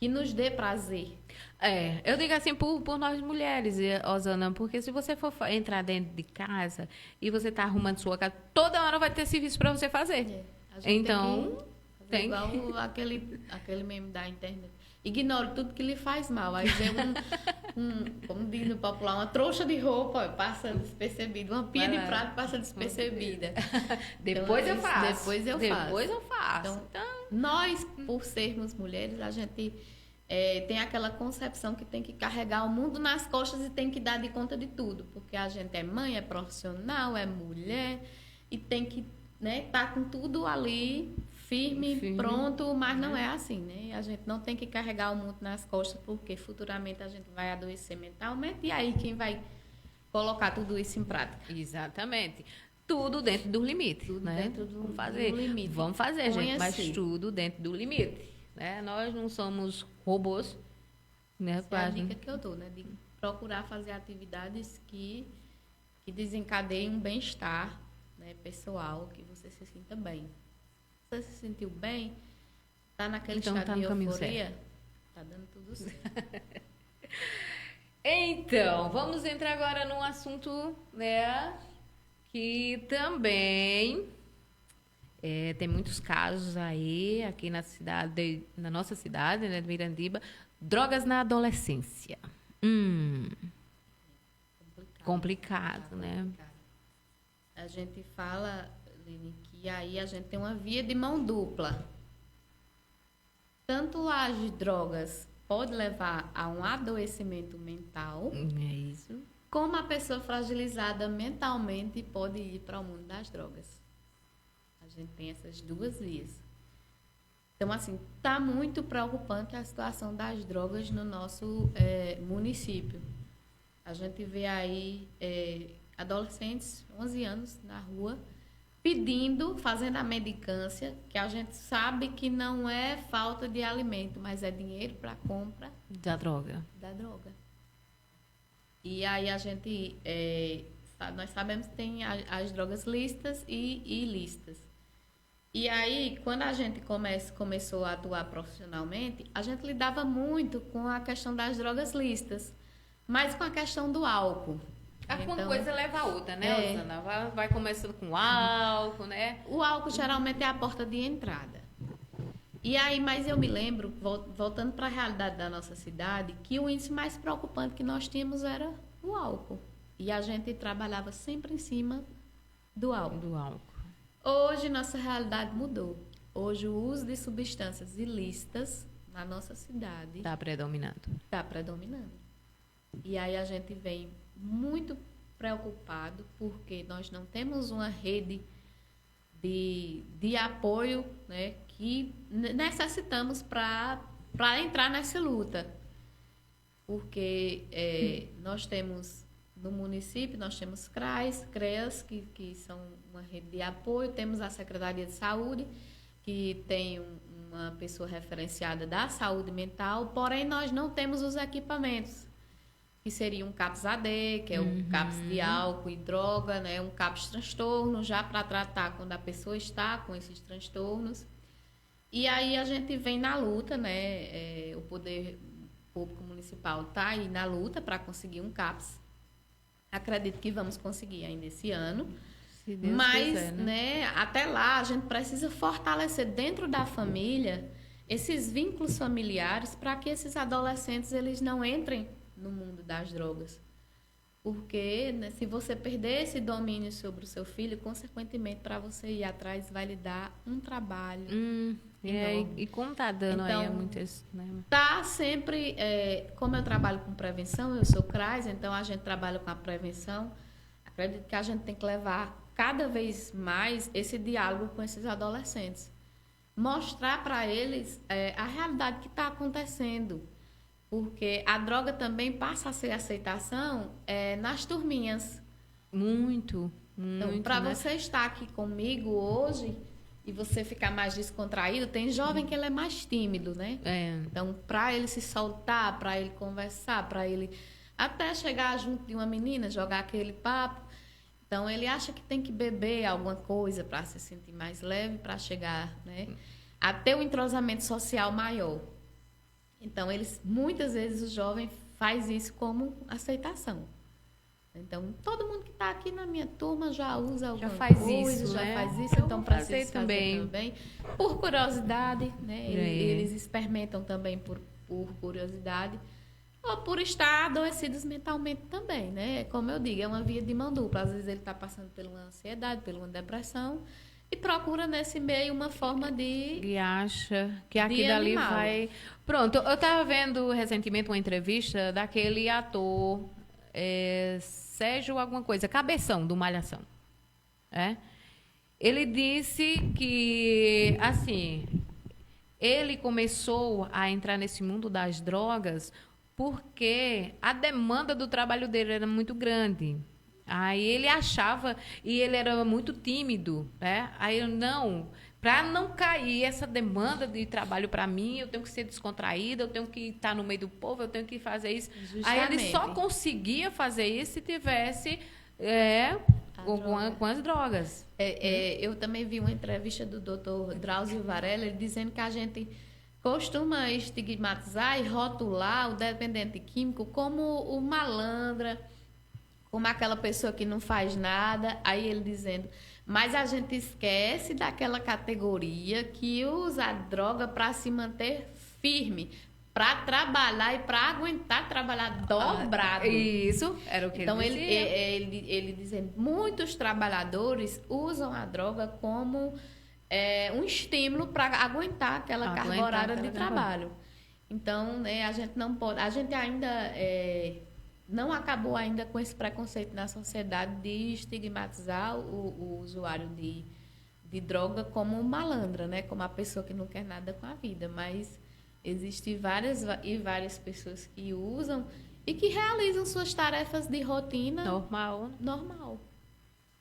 nos dê prazer. Eu digo assim por nós mulheres, Rosana, porque se você for entrar dentro de casa e você está arrumando sua casa, toda hora vai ter serviço para você fazer. Então... Tem. Igual aquele meme da internet. Ignore tudo que lhe faz mal. Aí vem como diz no popular, uma trouxa de roupa passa despercebida, uma pia de prato passa despercebida. Depois eu faço. Depois eu faço. Então, nós, por sermos mulheres, a gente tem aquela concepção que tem que carregar o mundo nas costas e tem que dar de conta de tudo. Porque a gente é mãe, é profissional, é mulher e tem que tá com tudo ali firme, pronto, mas não é assim, né? A gente não tem que carregar o mundo nas costas, porque futuramente a gente vai adoecer mentalmente, e aí quem vai colocar tudo isso em prática? Exatamente. Tudo dentro do limite, né? Dentro do limite. Vamos fazer, gente, mas tudo dentro do limite, né? Nós não somos robôs, né? Essa é a dica que eu dou, né? De procurar fazer atividades que desencadeiem um bem-estar, né, pessoal, que você se sinta bem. Se você se sentiu bem, está naquele estado de euforia, está dando tudo certo. Então, vamos entrar agora num assunto, né, que também tem muitos casos aí, aqui na nossa cidade, né, de Mirandiba, drogas na adolescência. Complicado, né? A gente fala, Lene, que aí a gente tem uma via de mão dupla. Tanto as drogas pode levar a um adoecimento mental, como a pessoa fragilizada mentalmente pode ir para o mundo das drogas. A gente tem essas duas vias. Então, assim, está muito preocupante a situação das drogas no nosso município. A gente vê aí adolescentes, 11 anos, na rua, fazendo a mendicância, que a gente sabe que não é falta de alimento, mas é dinheiro para compra da droga. E aí a gente, nós sabemos que tem as drogas lícitas e ilícitas. E aí, quando a gente começou a atuar profissionalmente, a gente lidava muito com a questão das drogas lícitas, mas com a questão do álcool. Uma coisa leva a outra, né, Rosana? Vai começando com álcool, né? O álcool geralmente é a porta de entrada. E aí, mas eu me lembro, voltando para a realidade da nossa cidade, que o índice mais preocupante que nós tínhamos era o álcool. E a gente trabalhava sempre em cima do álcool. Do álcool. Hoje, nossa realidade mudou. Hoje, o uso de substâncias ilícitas na nossa cidade Está predominando. está predominando. E aí a gente vem muito preocupado porque nós não temos uma rede de apoio, né, que necessitamos para entrar nessa luta. Porque nós temos, no município, nós temos CREAS, que são uma rede de apoio, temos a Secretaria de Saúde, que tem uma pessoa referenciada da saúde mental, porém nós não temos os equipamentos, que seria um CAPS-AD, que é o CAPS de álcool e droga, né? Um CAPS transtorno, já para tratar quando a pessoa está com esses transtornos. E aí a gente vem na luta, né? O Poder Público Municipal está aí na luta para conseguir um CAPS. Acredito que vamos conseguir ainda esse ano. Se Deus Mas, quiser, né? até lá, a gente precisa fortalecer dentro da família esses vínculos familiares para que esses adolescentes eles não entrem no mundo das drogas. Porque, né, se você perder esse domínio sobre o seu filho, consequentemente, para você ir atrás, vai lhe dar um trabalho. E como está dando Então, aí muitas... Né? Tá sempre, como eu trabalho com prevenção, eu sou CRAS, então a gente trabalha com a prevenção. Acredito que a gente tem que levar cada vez mais esse diálogo com esses adolescentes. Mostrar para eles a realidade que está acontecendo. Porque a droga também passa a ser aceitação nas turminhas. Muito. Então, para você estar aqui comigo hoje e você ficar mais descontraído, tem jovem que ele é mais tímido, né? Então, para ele se soltar, para ele conversar, para ele até chegar junto de uma menina, jogar aquele papo. Então, ele acha que tem que beber alguma coisa para se sentir mais leve, para chegar, né, a ter um entrosamento social maior. Então, muitas vezes o jovem faz isso como aceitação. Então, todo mundo que está aqui na minha turma já usa alguma coisa, já faz isso, então precisa fazer também. Por curiosidade, né? Eles experimentam também por curiosidade. Ou por estar adoecidos mentalmente também, né? Como eu digo, é uma via de mão dupla. Às vezes ele está passando por uma ansiedade, por uma depressão, e procura nesse meio uma forma de... E acha que aquilo ali vai... Pronto, eu estava vendo recentemente uma entrevista daquele ator, Sérgio alguma coisa, Cabeção, do Malhação. Ele disse que, assim, ele começou a entrar nesse mundo das drogas porque a demanda do trabalho dele era muito grande. Aí ele achava, e ele era muito tímido, né? Aí eu, não, para não cair essa demanda de trabalho para mim, eu tenho que ser descontraída, eu tenho que estar no meio do povo, eu tenho que fazer isso. Justamente. Aí ele só conseguia fazer isso se tivesse com as drogas. Eu também vi uma entrevista do Dr. Drauzio Varela, ele dizendo que a gente costuma estigmatizar e rotular o dependente químico como o malandra, como aquela pessoa que não faz nada. Aí ele dizendo, mas a gente esquece daquela categoria que usa a droga para se manter firme, para trabalhar e para aguentar trabalhar dobrado. Isso, era o que então, ele dizia. Ele dizendo, muitos trabalhadores usam a droga como um estímulo para aguentar aquela carga horária de trabalho. Então, né, a gente não pode, a gente ainda não acabou ainda com esse preconceito na sociedade de estigmatizar o usuário de droga como malandra, né, como a pessoa que não quer nada com a vida, mas existem várias pessoas que usam e que realizam suas tarefas de rotina normal.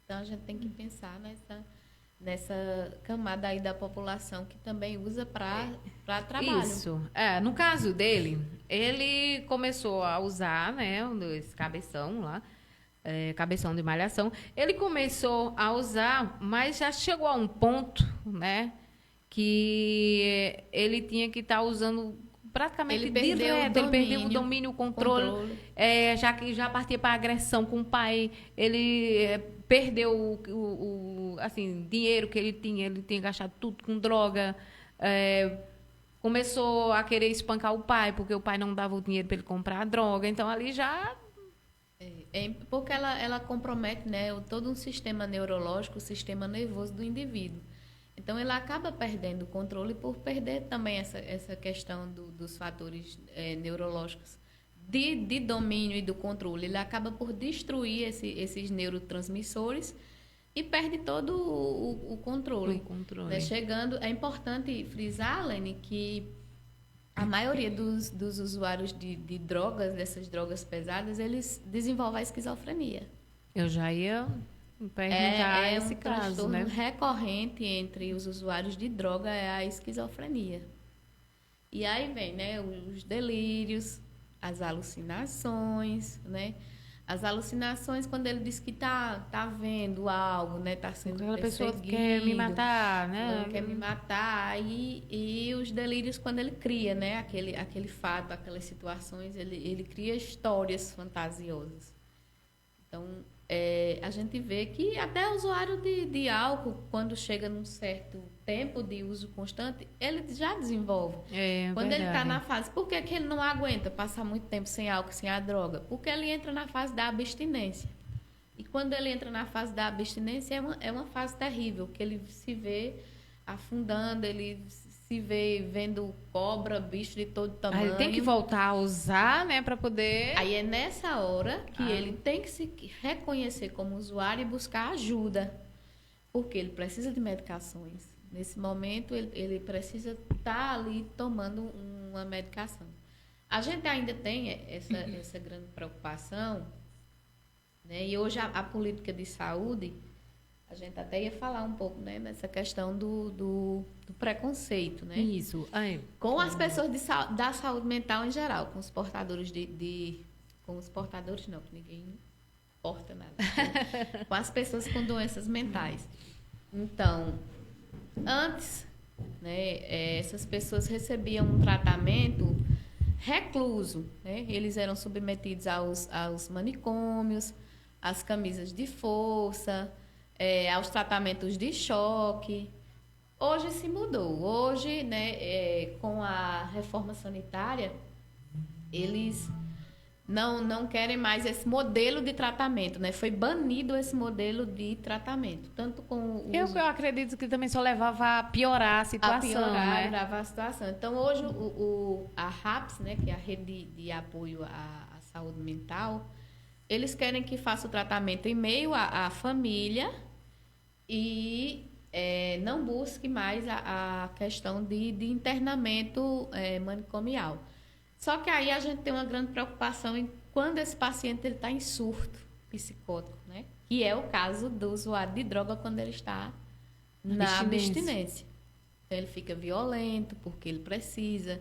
Então, a gente tem que pensar nessa camada aí da população que também usa para trabalho. Isso. No caso dele, ele começou a usar, né, esse cabeção lá, cabeção de malhação. Ele começou a usar, mas já chegou a um ponto, né, que ele tinha que estar usando praticamente direto. Ele perdeu o domínio, o controle. Já partia para agressão com o pai. Ele perdeu o dinheiro que ele tinha gastado tudo com droga. Começou a querer espancar o pai, porque o pai não dava o dinheiro para ele comprar a droga. Então, ali já... porque ela compromete, né, todo um sistema neurológico, o sistema nervoso do indivíduo. Então, ele acaba perdendo o controle por perder também essa questão dos fatores neurológicos de domínio e do controle. Ele acaba por destruir esses neurotransmissores e perde todo o controle. Né? Chegando, é importante frisar, Lene, que a maioria dos usuários de drogas, dessas drogas pesadas, eles desenvolvem a esquizofrenia. Eu já ia perguntar esse caso, né? Um recorrente entre os usuários de droga é a esquizofrenia. E aí vem, né, os delírios, as alucinações, né? As alucinações, quando ele diz que tá vendo algo, né? Tá sendo aquela pessoa que quer me matar, né? Quer me matar. E os delírios, quando ele cria, né? Aquele fato, aquelas situações, ele cria histórias fantasiosas. Então, a gente vê que até o usuário de álcool, quando chega num certo tempo de uso constante, ele já desenvolve. Quando ele está na fase... Por que ele não aguenta passar muito tempo sem álcool, sem a droga? Porque ele entra na fase da abstinência. E quando ele entra na fase da abstinência, é uma fase terrível, que ele se vê afundando, ele se vê vendo cobra, bicho de todo tamanho. Aí ele tem que voltar a usar, né, para poder... Aí é nessa hora que ele tem que se reconhecer como usuário e buscar ajuda, porque ele precisa de medicações. Nesse momento, ele precisa estar ali tomando uma medicação. A gente ainda tem essa grande preocupação, né? E hoje a política de saúde, a gente até ia falar um pouco, né, nessa questão do preconceito, né? Isso. Com as pessoas da saúde mental em geral, com os portadores com os portadores não, que ninguém porta nada. Né? Com as pessoas com doenças mentais. Então, antes, né, essas pessoas recebiam um tratamento recluso, né? Eles eram submetidos aos manicômios, às camisas de força, aos tratamentos de choque. Hoje se mudou. Hoje, né, com a reforma sanitária, eles não querem mais esse modelo de tratamento, né? Foi banido esse modelo de tratamento, tanto com eu acredito que também só levava a piorar a situação, né? Agravar a situação. Então, hoje, a RAPS, né, que é a Rede de Apoio à Saúde Mental, eles querem que faça o tratamento em meio à família e não busque mais a questão de internamento manicomial. Só que aí a gente tem uma grande preocupação em quando esse paciente está em surto psicótico, né? Que é o caso do usuário de droga quando ele está na abstinência. Então, ele fica violento porque ele precisa.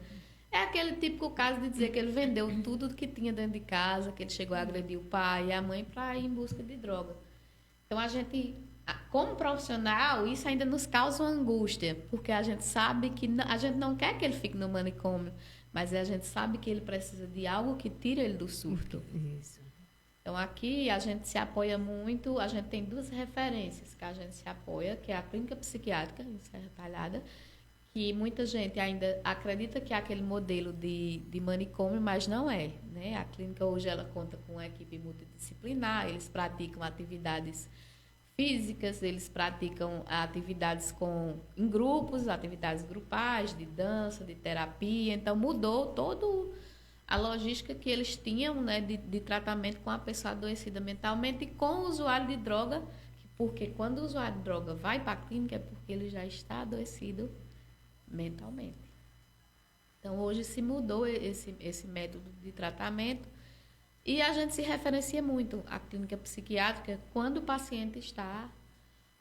É aquele típico caso de dizer que ele vendeu tudo que tinha dentro de casa, que ele chegou a agredir o pai e a mãe para ir em busca de droga. Então, a gente, como profissional, isso ainda nos causa uma angústia, porque a gente sabe que a gente não quer que ele fique no manicômio, mas a gente sabe que ele precisa de algo que tire ele do surto. Isso. Então, aqui a gente se apoia muito, a gente tem duas referências que a gente se apoia, que é a clínica psiquiátrica em Serra Talhada, que muita gente ainda acredita que é aquele modelo de manicômio, mas não é, né? A clínica hoje ela conta com uma equipe multidisciplinar, eles praticam atividades físicas, eles praticam atividades em grupos, atividades grupais, de dança, de terapia. Então, mudou toda a logística que eles tinham, né, de tratamento com a pessoa adoecida mentalmente e com o usuário de droga, porque quando o usuário de droga vai para a clínica é porque ele já está adoecido mentalmente. Então, hoje se mudou esse método de tratamento e a gente se referencia muito à clínica psiquiátrica quando o paciente está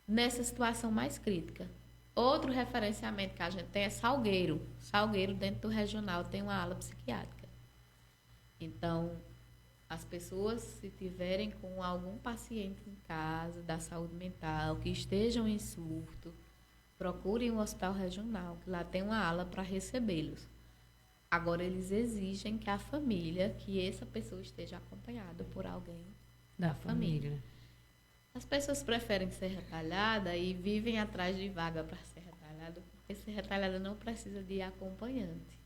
nessa situação mais crítica. Outro referenciamento que a gente tem é Salgueiro. Salgueiro, dentro do regional, tem uma ala psiquiátrica. Então, as pessoas, se tiverem com algum paciente em casa da saúde mental, que estejam em surto, procurem o hospital regional, que lá tem uma ala para recebê-los. Agora, eles exigem que a família, que essa pessoa esteja acompanhada por alguém da família. As pessoas preferem Serra Talhada e vivem atrás de vaga para Serra Talhada, porque Serra Talhada não precisa de acompanhante.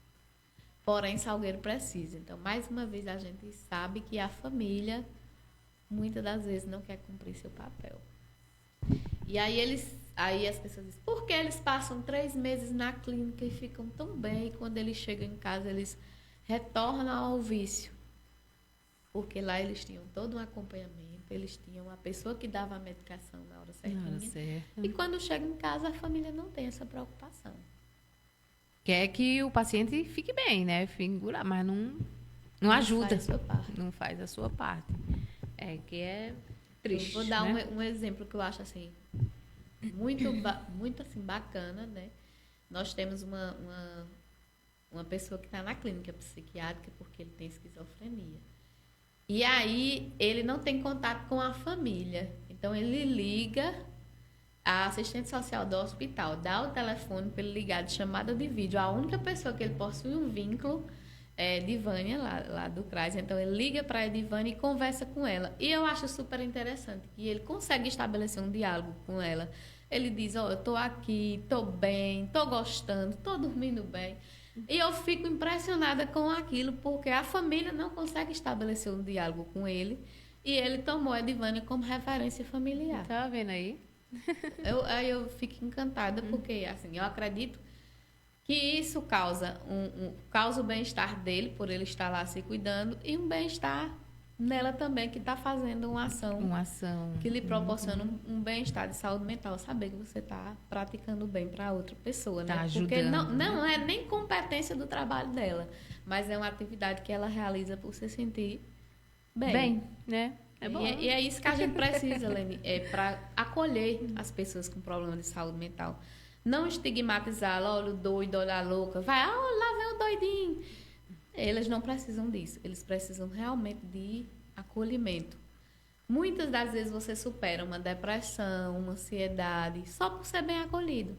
Porém, Salgueiro precisa. Então, mais uma vez, a gente sabe que a família, muitas das vezes, não quer cumprir seu papel. E aí, eles Aí as pessoas dizem, por que eles passam 3 meses na clínica e ficam tão bem, e quando eles chegam em casa, eles retornam ao vício? Porque lá eles tinham todo um acompanhamento, eles tinham a pessoa que dava a medicação na hora certinha. E quando chega em casa, a família não tem essa preocupação. Quer que o paciente fique bem, né? Figura, mas não ajuda. Faz a sua parte. Não faz a sua parte. É que é triste. Eu vou dar né? um exemplo que eu acho assim muito assim bacana, né? Nós temos uma pessoa que está na clínica psiquiátrica porque ele tem esquizofrenia. E aí ele não tem contato com a família. Então ele liga a assistente social do hospital, dá o telefone para ele ligar de chamada de vídeo. A única pessoa que ele possui um vínculo é Edivânia, lá do CRAS. Então ele liga para a Edivânia e conversa com ela. E eu acho super interessante que ele consegue estabelecer um diálogo com ela. Ele diz, eu estou aqui, estou bem, estou gostando, estou dormindo bem. E eu fico impressionada com aquilo, porque a família não consegue estabelecer um diálogo com ele. E ele tomou a Edivânia como referência familiar. Tá vendo aí? Aí eu fico encantada, porque assim, eu acredito que isso causa causa o bem-estar dele, por ele estar lá se cuidando, e um bem-estar nela também, que está fazendo uma ação que lhe proporciona um bem-estar de saúde mental, saber que você está praticando bem para outra pessoa, né? Tá ajudando, porque não é nem competência do trabalho dela, mas é uma atividade que ela realiza por se sentir bem, né? É bom. E é isso que a gente precisa, Lene, para acolher as pessoas com problemas de saúde mental. Não estigmatizá-la, olha o doido, olha a louca, vai, lá vem o doidinho. Eles não precisam disso, eles precisam realmente de acolhimento. Muitas das vezes você supera uma depressão, uma ansiedade, só por ser bem acolhido.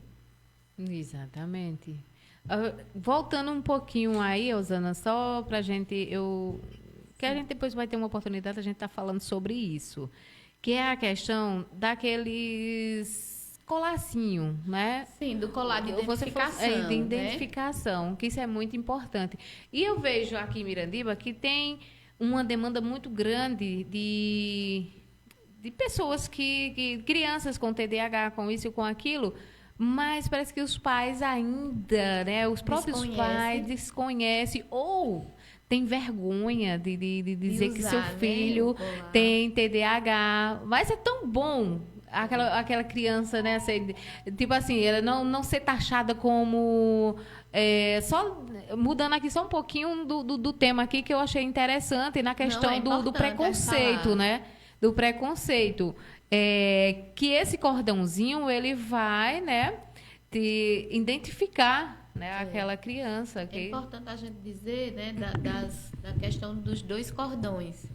Exatamente. Voltando um pouquinho aí, Osana, só para a gente... que a gente depois vai ter uma oportunidade, a gente está falando sobre isso, que é a questão daqueles colarcinho, né? Sim, do colar de identificação. De identificação, que isso é muito importante. E eu vejo aqui em Mirandiba que tem uma demanda muito grande de pessoas crianças com TDAH, com isso e com aquilo, mas parece que os pais ainda, né? Os próprios pais desconhecem ou tem vergonha de dizer que seu filho tem TDAH. Mas é tão bom aquela criança, né? Tipo assim, ela não ser taxada como... só mudando aqui só um pouquinho do tema aqui que eu achei interessante, na questão do preconceito, né? Do preconceito. Que esse cordãozinho, ele vai, né? Te identificar, né, aquela criança. É importante a gente dizer, né, da questão dos 2 cordões.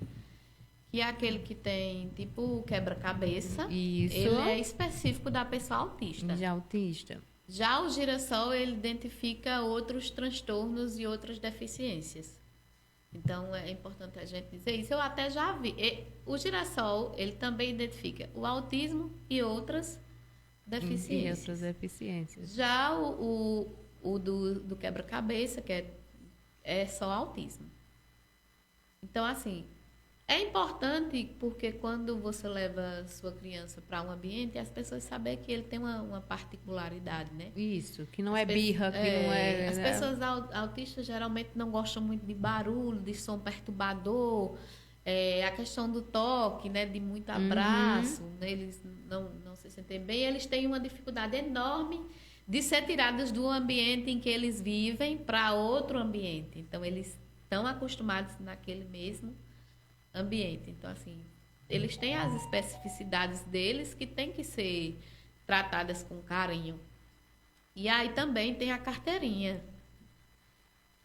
Que é aquele que tem, tipo, quebra-cabeça. Isso. Ele é específico da pessoa autista. De autista. Já o girassol, ele identifica outros transtornos e outras deficiências. Então, é importante a gente dizer isso. Eu até já vi. O girassol, ele também identifica o autismo e outras deficiências. E outras deficiências. Já o do quebra-cabeça, que é só autismo. Então, assim, é importante porque quando você leva sua criança para um ambiente, as pessoas sabem que ele tem uma particularidade, né? Isso, que não é birra, que não é... As pessoas autistas geralmente não gostam muito de barulho, de som perturbador, a questão do toque, né? De muito abraço, né? Eles não se sentem bem, eles têm uma dificuldade enorme de ser tirados do ambiente em que eles vivem para outro ambiente. Então, eles estão acostumados naquele mesmo ambiente. Então, assim, eles têm as especificidades deles que têm que ser tratadas com carinho. E aí também tem a carteirinha.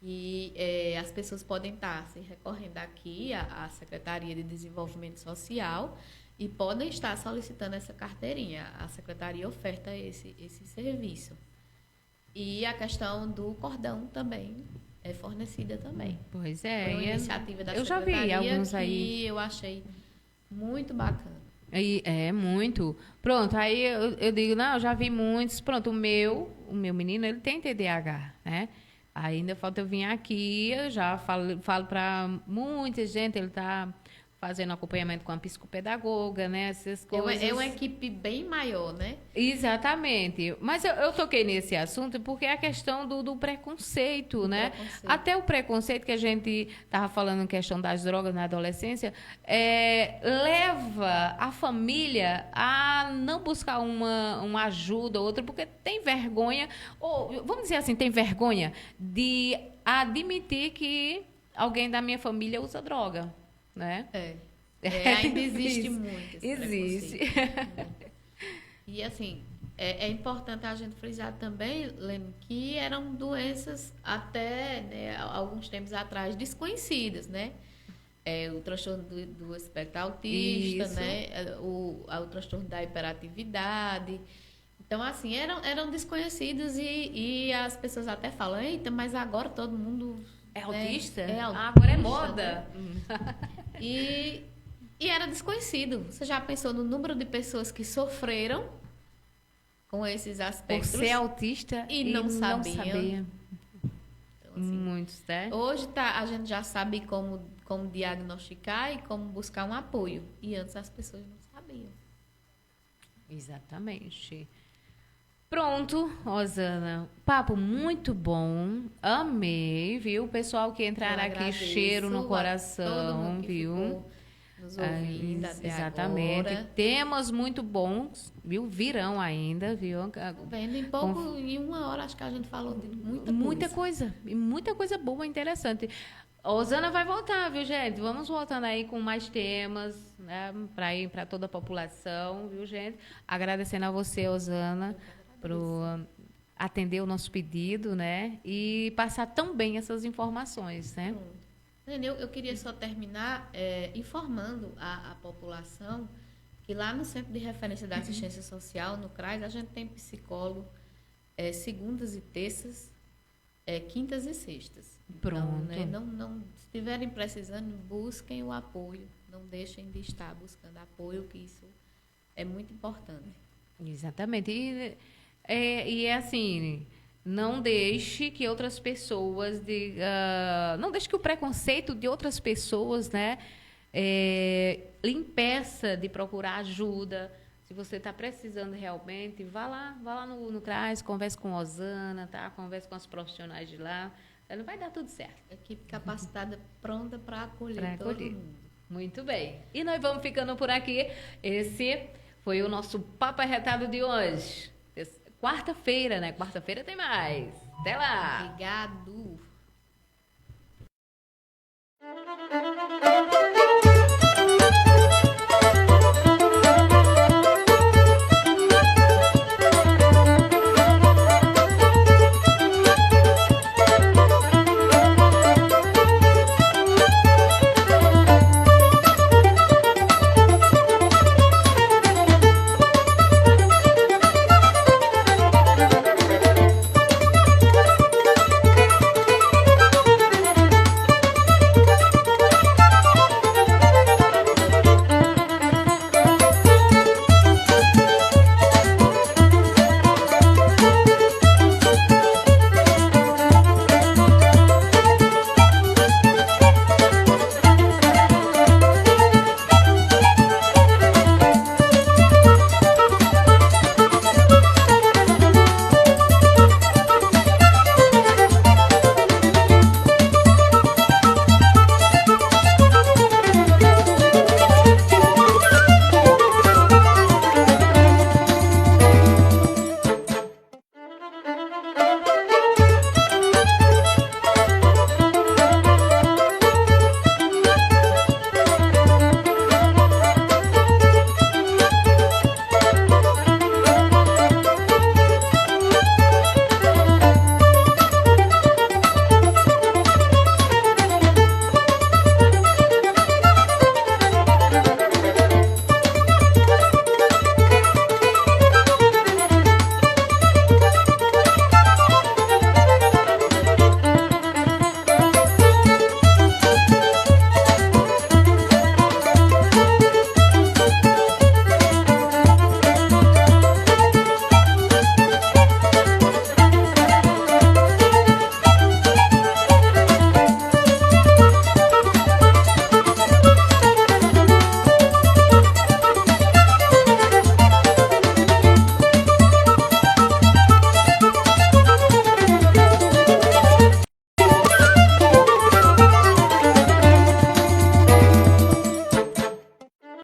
E as pessoas podem estar se recorrendo aqui à Secretaria de Desenvolvimento Social e podem estar solicitando essa carteirinha. A Secretaria oferta esse serviço. E a questão do cordão também é fornecida também. Pois é. Foi uma iniciativa da eu Secretaria já vi alguns que aí. eu achei muito bacana. Muito. Pronto, aí eu digo, não, eu já vi muitos. Pronto, o meu menino, ele tem TDAH, né? Ainda falta eu vir aqui, eu já falo para muita gente, ele está fazendo acompanhamento com a psicopedagoga, né? Essas coisas. É uma equipe bem maior, né? Exatamente. Mas eu toquei nesse assunto porque é a questão do preconceito, né? Preconceito. Até o preconceito que a gente estava falando em questão das drogas na adolescência leva a família a não buscar uma ajuda ou outra, porque tem vergonha, ou vamos dizer assim, tem vergonha de admitir que alguém da minha família usa droga, né? Ainda existe muito esse Existe. preconceito. E assim, é importante a gente frisar também, Lene, que eram doenças até, né, alguns tempos atrás desconhecidas, né? O transtorno do espectro autista, Isso. né? O transtorno da hiperatividade. Então, assim, eram desconhecidos e as pessoas até falam, eita, mas agora todo mundo... É autista? É autista, Agora é né? moda. E era desconhecido. Você já pensou no número de pessoas que sofreram com esses Por aspectos? ser autista E não sabiam. Então, assim, Muitos, né? hoje a gente já sabe como diagnosticar e como buscar um apoio. E antes as pessoas não sabiam. Exatamente. Pronto, Rosana. Papo muito bom. Amei, viu? O pessoal que entraram Eu aqui, agradeço cheiro no a todo coração, mundo que viu? ficou nos ouvindo até Exatamente. agora. Temas muito bons, viu? Virão ainda, viu? Tá vendo? Em uma hora, acho que a gente falou de muita coisa. E muita coisa boa, interessante. A Rosana vai voltar, viu, gente? Vamos voltando aí com mais temas, né? Para ir para toda a população, viu, gente? Agradecendo a você, Rosana, por atender o nosso pedido, né? E passar tão bem essas informações, né? Lene, eu queria só terminar informando a população que lá no Centro de Referência da Assistência Social, no CRAS, a gente tem psicólogo segundas e terças, quintas e sextas. Pronto. Então, né, se estiverem precisando, busquem o apoio. Não deixem de estar buscando apoio, que isso é muito importante. Exatamente. E é assim, não deixe que outras pessoas, não deixe que o preconceito de outras pessoas, né, lhe impeça de procurar ajuda. Se você está precisando realmente, vá lá no CRAS, converse com a Rosana, tá? Converse com os profissionais de lá. Vai dar tudo certo. Equipe capacitada, pronta para acolher todo mundo. Muito bem. E nós vamos ficando por aqui. Esse foi o nosso Papo Arretado de hoje. Quarta-feira, né? Quarta-feira tem mais. Até lá. Obrigado.